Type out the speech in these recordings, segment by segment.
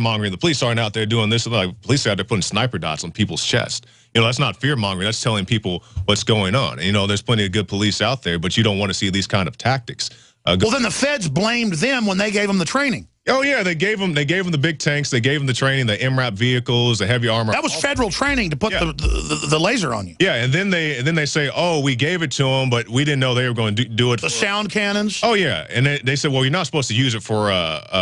mongering. The police aren't out there doing this. Like police are out there putting sniper dots on people's chest. That's not fear mongering. That's telling people what's going on. There's plenty of good police out there, but you don't want to see these kind of tactics. Well, then the feds blamed them when they gave them the training. Oh yeah, they gave them the big tanks, they gave them the training, the MRAP vehicles, the heavy armor. That was federal training to put the laser on you. Yeah, and then they say, oh, we gave it to them, but we didn't know they were going to do it. The sound cannons. Oh yeah, and they said, well, you're not supposed to use it for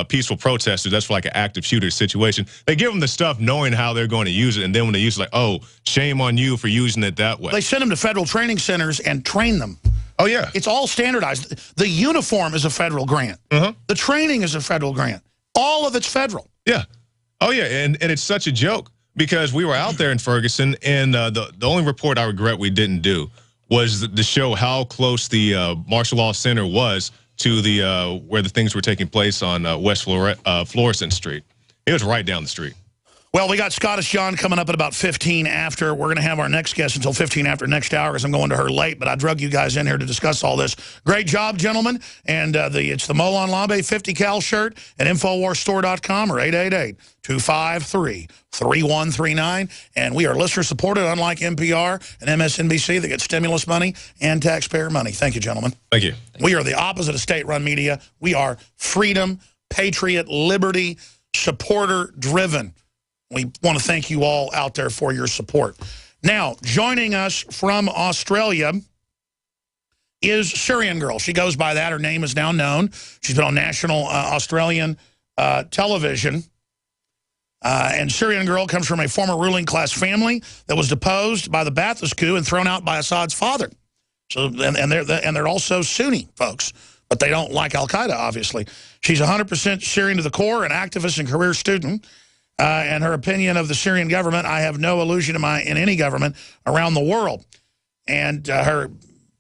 peaceful protesters. That's for like an active shooter situation. They give them the stuff knowing how they're going to use it, and then when they use it, like, oh, shame on you for using it that way. They send them to federal training centers and train them. Oh yeah, it's all standardized. The uniform is a federal grant. The training is a federal grant. All of it's federal. Yeah. Oh, yeah, and it's such a joke because we were out there in Ferguson, and the only report I regret we didn't do was to show how close the Martial Law Center was to the where the things were taking place on West Florissant Street. It was right down the street. Well, we got Scottish John coming up at about 15 after. We're going to have our next guest until 15 after next hour because I'm going to her late, but I drug you guys in here to discuss all this. Great job, gentlemen. And it's the Molon Labe 50 cal shirt at InfoWarsStore.com or 888-253-3139. And we are listener-supported, unlike NPR and MSNBC that get stimulus money and taxpayer money. Thank you, gentlemen. Thank you. We are the opposite of state-run media. We are freedom, patriot, liberty, supporter-driven. We want to thank you all out there for your support. Now, joining us from Australia is Syrian Girl. She goes by that. Her name is now known. She's been on national Australian television. And Syrian Girl comes from a former ruling class family that was deposed by the Ba'athist coup and thrown out by Assad's father. So, and they're also Sunni folks, but they don't like Al-Qaeda, obviously. She's 100% Syrian to the core, an activist and career student. And her opinion of the Syrian government, I have no illusion in any government around the world. And her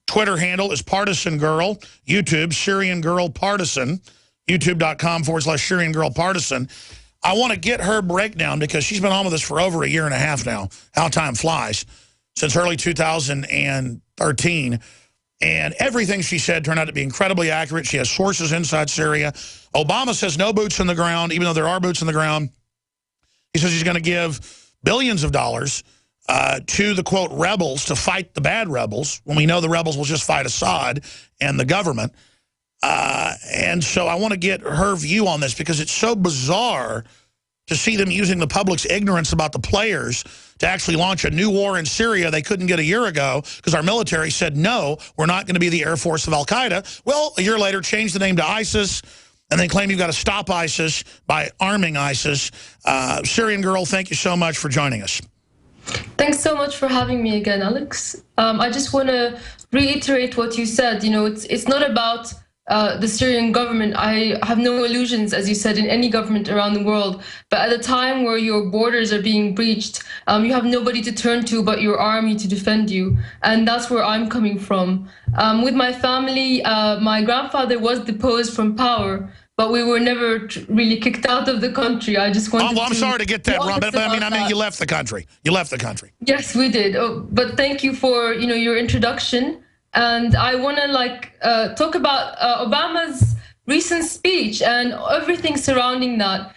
Twitter handle is Partisan Girl, YouTube, Syrian Girl Partisan, youtube.com/Syrian Girl Partisan. I want to get her breakdown because she's been on with us for over a year and a half now, how time flies, since early 2013. And everything she said turned out to be incredibly accurate. She has sources inside Syria. Obama says no boots in the ground, even though there are boots in the ground. He says he's going to give billions of dollars to the, quote, rebels to fight the bad rebels, when we know the rebels will just fight Assad and the government. And so I want to get her view on this because it's so bizarre to see them using the public's ignorance about the players to actually launch a new war in Syria they couldn't get a year ago because our military said, no, we're not going to be the Air Force of Al-Qaeda. Well, a year later, changed the name to ISIS, and they claim you've got to stop ISIS by arming ISIS. Syrian Girl, thank you so much for joining us. Thanks so much for having me again, Alex. I just want to reiterate what you said. It's not about the Syrian government. I have no illusions, as you said, in any government around the world. But at a time where your borders are being breached, you have nobody to turn to but your army to defend you. And that's where I'm coming from. With my family, my grandfather was deposed from power, but we were never really kicked out of the country. I just wanted I'm sorry to get that wrong, but I mean, you left the country. You left the country. Yes, we did. But thank you for your introduction. And I want to talk about Obama's recent speech and everything surrounding that.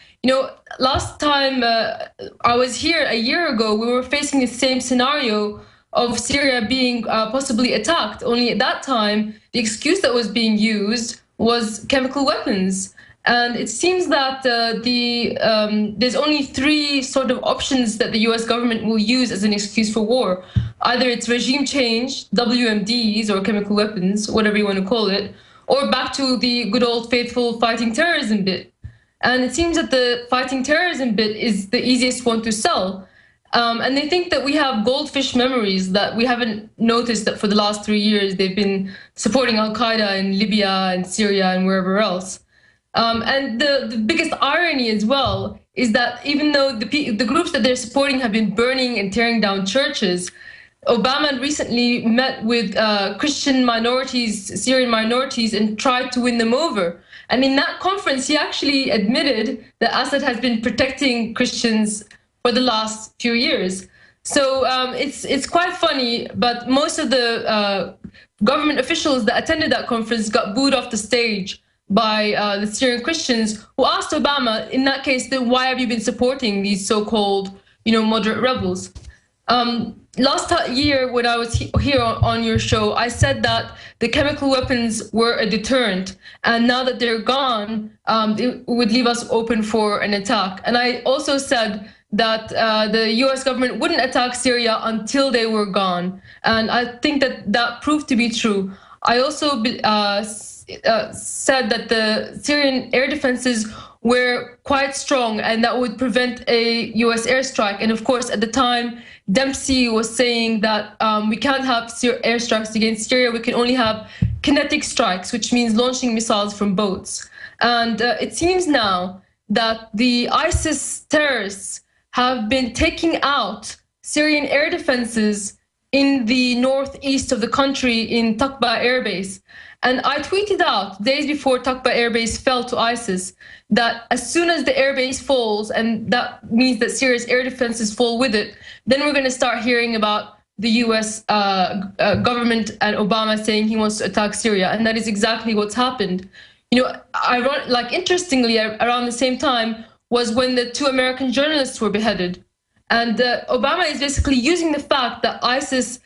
Last time I was here a year ago, we were facing the same scenario of Syria being possibly attacked. Only at that time, the excuse that was being used was chemical weapons. And it seems that there's only three sort of options that the US government will use as an excuse for war. Either it's regime change, WMDs or chemical weapons, whatever you want to call it, or back to the good old faithful fighting terrorism bit. And it seems that the fighting terrorism bit is the easiest one to sell. And they think that we have goldfish memories, that we haven't noticed that for the last 3 years they've been supporting Al-Qaeda in Libya and Syria and wherever else. And the biggest irony as well is that even though the groups that they're supporting have been burning and tearing down churches, Obama recently met with Christian minorities, Syrian minorities, and tried to win them over. And in that conference, he actually admitted that Assad has been protecting Christians for the last few years. So it's quite funny, but most of the government officials that attended that conference got booed off the stage by the Syrian Christians, who asked Obama, in that case, then why have you been supporting these so-called, moderate rebels? Last year, when I was here on your show, I said that the chemical weapons were a deterrent, and now that they're gone, it would leave us open for an attack. And I also said that the US government wouldn't attack Syria until they were gone. And I think that that proved to be true. I also said that the Syrian air defenses were quite strong and that would prevent a US airstrike. And of course, at the time, Dempsey was saying that we can't have airstrikes against Syria, we can only have kinetic strikes, which means launching missiles from boats. And it seems now that the ISIS terrorists have been taking out Syrian air defenses in the northeast of the country in Takba Air Base. And I tweeted out days before Takba Air Base fell to ISIS that as soon as the air base falls, and that means that Syria's air defenses fall with it, then we're going to start hearing about the US government and Obama saying he wants to attack Syria. And that is exactly what's happened. Interestingly, around the same time was when the 2 American journalists were beheaded. And Obama is basically using the fact that ISIS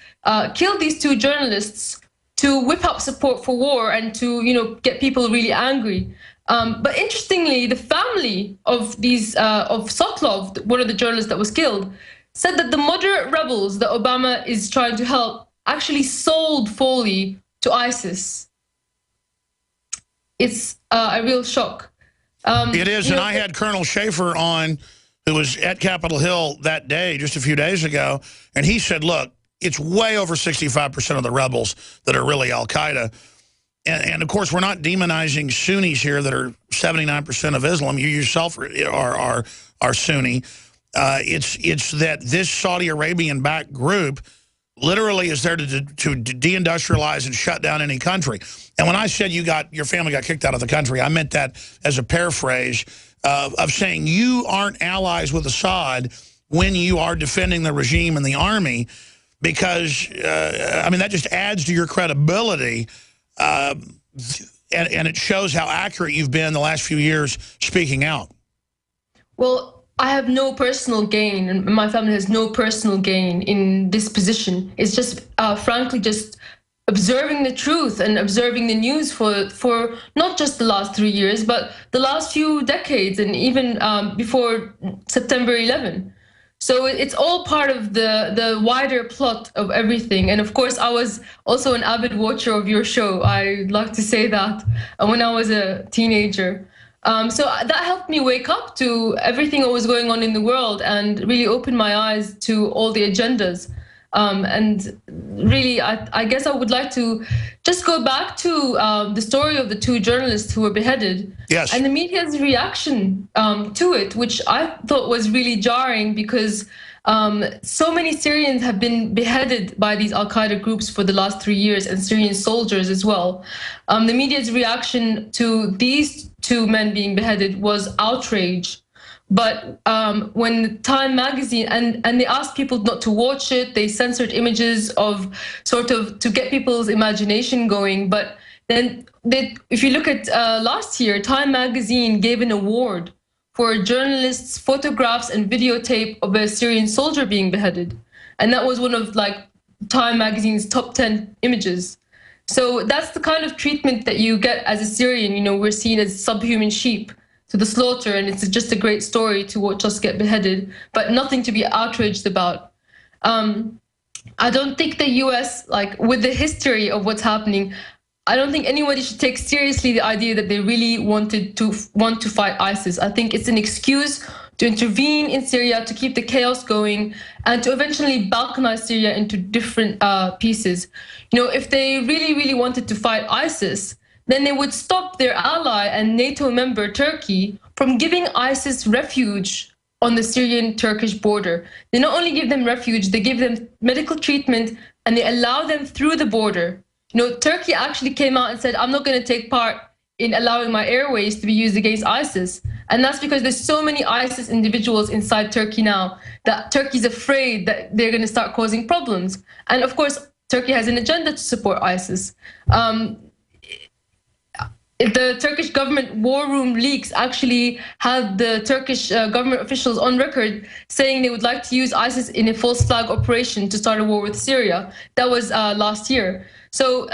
killed these 2 journalists to whip up support for war and to get people really angry. But interestingly, the family of these of Sotlov, one of the journalists that was killed, said that the moderate rebels that Obama is trying to help actually sold Foley to ISIS. It's a real shock. It is, and I had Colonel Schaefer on, who was at Capitol Hill that day, just a few days ago, and he said, look, it's way over 65% of the rebels that are really al-Qaeda. And of course, we're not demonizing Sunnis here that are 79% of Islam. You yourself are Sunni. It's that this Saudi Arabian-backed group literally is there to deindustrialize and shut down any country. And when I said your family got kicked out of the country, I meant that as a paraphrase of saying you aren't allies with Assad when you are defending the regime and the army, because, that just adds to your credibility. And it shows how accurate you've been the last few years speaking out. Well, I have no personal gain, and my family has no personal gain in this position. It's just, frankly, just observing the truth and observing the news for not just the last 3 years, but the last few decades, and even before September 11. So it's all part of the wider plot of everything. And of course, I was also an avid watcher of your show. I'd like to say that when I was a teenager. So that helped me wake up to everything that was going on in the world and really open my eyes to all the agendas. And really, I guess I would like to just go back to the story of the 2 journalists who were beheaded. Yes. And the media's reaction to it, which I thought was really jarring, because so many Syrians have been beheaded by these al-Qaeda groups for the last 3 years, and Syrian soldiers as well. The media's reaction to these 2 men being beheaded was outrage. But when Time magazine, and they asked people not to watch it, they censored images of to get people's imagination going. But then if you look at last year, Time magazine gave an award for a journalist's photographs and videotape of a Syrian soldier being beheaded. And that was one of Time magazine's top 10 images. So that's the kind of treatment that you get as a Syrian. We're seen as subhuman sheep to the slaughter, and it's just a great story to watch us get beheaded, but nothing to be outraged about. I don't think the US, with the history of what's happening, I don't think anybody should take seriously the idea that they really want to fight ISIS. I think it's an excuse to intervene in Syria, to keep the chaos going, and to eventually balkanize Syria into different pieces. If they really, really wanted to fight ISIS, then they would stop their ally and NATO member Turkey from giving ISIS refuge on the Syrian-Turkish border. They not only give them refuge, they give them medical treatment, and they allow them through the border. Turkey actually came out and said, I'm not going to take part in allowing my airways to be used against ISIS. And that's because there's so many ISIS individuals inside Turkey now that Turkey's afraid that they're going to start causing problems. And of course, Turkey has an agenda to support ISIS. the Turkish government war room leaks actually had the Turkish government officials on record saying they would like to use ISIS in a false flag operation to start a war with Syria. That was last year. So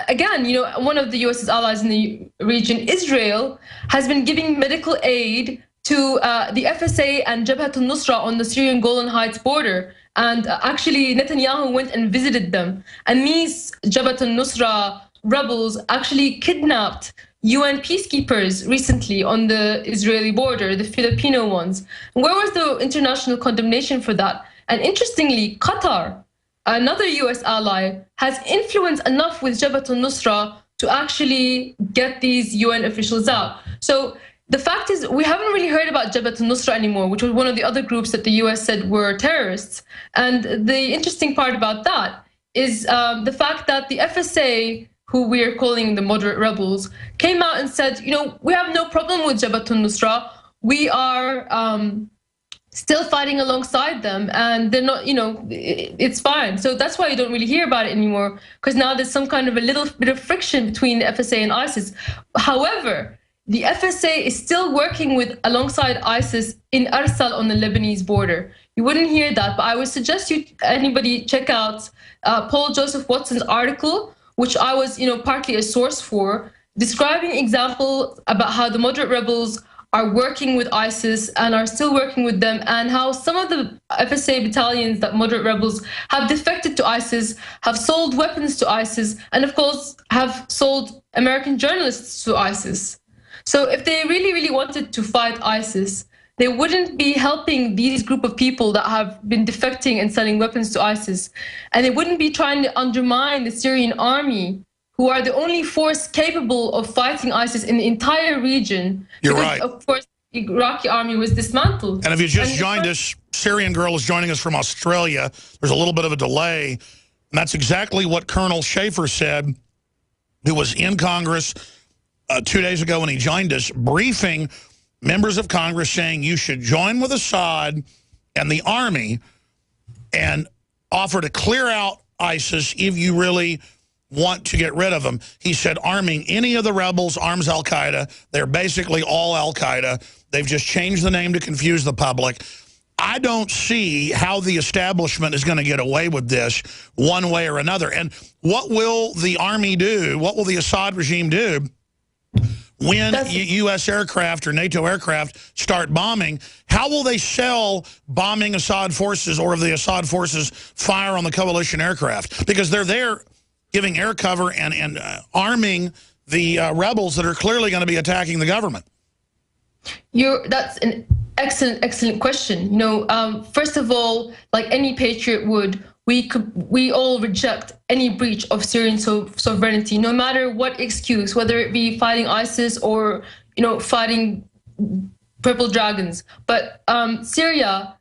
again, one of the US's allies in the region, Israel, has been giving medical aid to the FSA and Jabhat al-Nusra on the Syrian Golan Heights border. And actually, Netanyahu went and visited them. And these Jabhat al-Nusra rebels actually kidnapped UN peacekeepers recently on the Israeli border, the Filipino ones. Where was the international condemnation for that? And interestingly, Qatar, another US ally, has influence enough with Jabhat al-Nusra to actually get these UN officials out. So the fact is, we haven't really heard about Jabhat al-Nusra anymore, which was one of the other groups that the US said were terrorists. And the interesting part about that is the fact that the FSA, who we are calling the moderate rebels, came out and said, we have no problem with Jabhat al-Nusra. We are still fighting alongside them, and they're not, it's fine. So that's why you don't really hear about it anymore, because now there's some kind of a little bit of friction between the FSA and ISIS. However, the FSA is still working alongside ISIS in Arsal on the Lebanese border. You wouldn't hear that, but I would suggest anybody check out Paul Joseph Watson's article, which I was, partly a source for, describing example about how the moderate rebels are working with ISIS and are still working with them, and how some of the FSA battalions that moderate rebels have defected to ISIS, have sold weapons to ISIS, and of course have sold American journalists to ISIS. So if they really, really wanted to fight ISIS, they wouldn't be helping these group of people that have been defecting and selling weapons to ISIS. And they wouldn't be trying to undermine the Syrian army, who are the only force capable of fighting ISIS in the entire region. You're because, right. Of course, the Iraqi army was dismantled. And if you just joined us, Syrian Girl is joining us from Australia. There's a little bit of a delay. And that's exactly what Colonel Schaefer said, who was in Congress 2 days ago when he joined us, briefing members of Congress saying you should join with Assad and the army and offer to clear out ISIS if you really want to get rid of them. He said arming any of the rebels arms al-Qaeda. They're basically all al-Qaeda. They've just changed the name to confuse the public. I don't see how the establishment is going to get away with this one way or another. And what will the army do? What will the Assad regime do when U.S. aircraft or NATO aircraft start bombing? How will they sell bombing Assad forces, or if the Assad forces fire on the coalition aircraft? Because they're there giving air cover and arming the rebels that are clearly going to be attacking the government. That's an excellent question. First of all, like any patriot would, we all reject any breach of Syrian sovereignty, no matter what excuse, whether it be fighting ISIS or fighting purple dragons. But Syria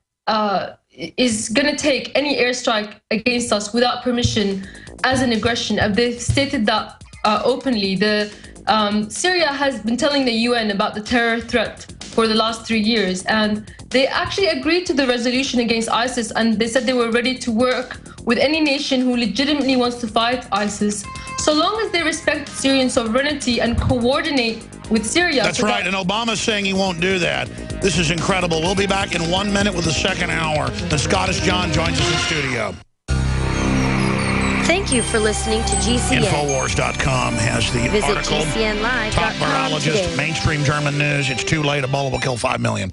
is going to take any airstrike against us without permission as an aggression. They've stated that openly. Syria has been telling the UN about the terror threat for the last 3 years, and they actually agreed to the resolution against ISIS, and they said they were ready to work with any nation who legitimately wants to fight ISIS, so long as they respect Syrian sovereignty and coordinate with Syria. That's right, and Obama's saying he won't do that. This is incredible. We'll be back in 1 minute with the second hour. And Scottish John joins us in studio. Thank you for listening to GCN. Infowars.com has the Visit article. GCNlive.com Top virologist, today. mainstream German news. It's too late. Ebola will kill 5 million.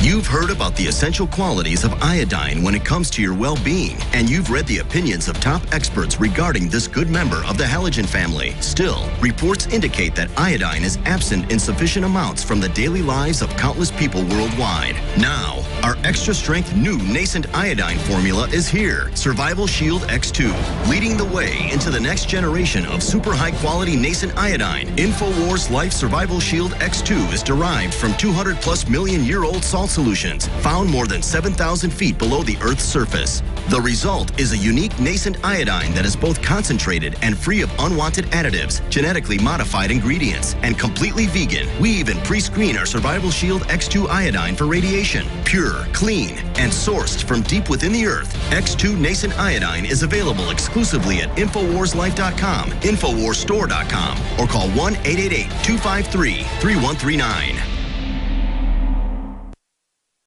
You've heard about the essential qualities of iodine when it comes to your well-being, and you've read the opinions of top experts regarding this good member of the halogen family. Still, reports indicate that iodine is absent in sufficient amounts from the daily lives of countless people worldwide. Now, our extra-strength new nascent iodine formula is here, Survival Shield X2, leading the way into the next generation of super high-quality nascent iodine. InfoWars Life Survival Shield X2 is derived from 200+ million-year-old salt salt solutions found more than 7,000 feet below the Earth's surface. The result is a unique nascent iodine that is both concentrated and free of unwanted additives, genetically modified ingredients, and completely vegan. We even pre-screen our Survival Shield X2 iodine for radiation. Pure, clean, and sourced from deep within the Earth, X2 nascent iodine is available exclusively at InfoWarsLife.com, InfoWarsStore.com, or call 1-888-253-3139.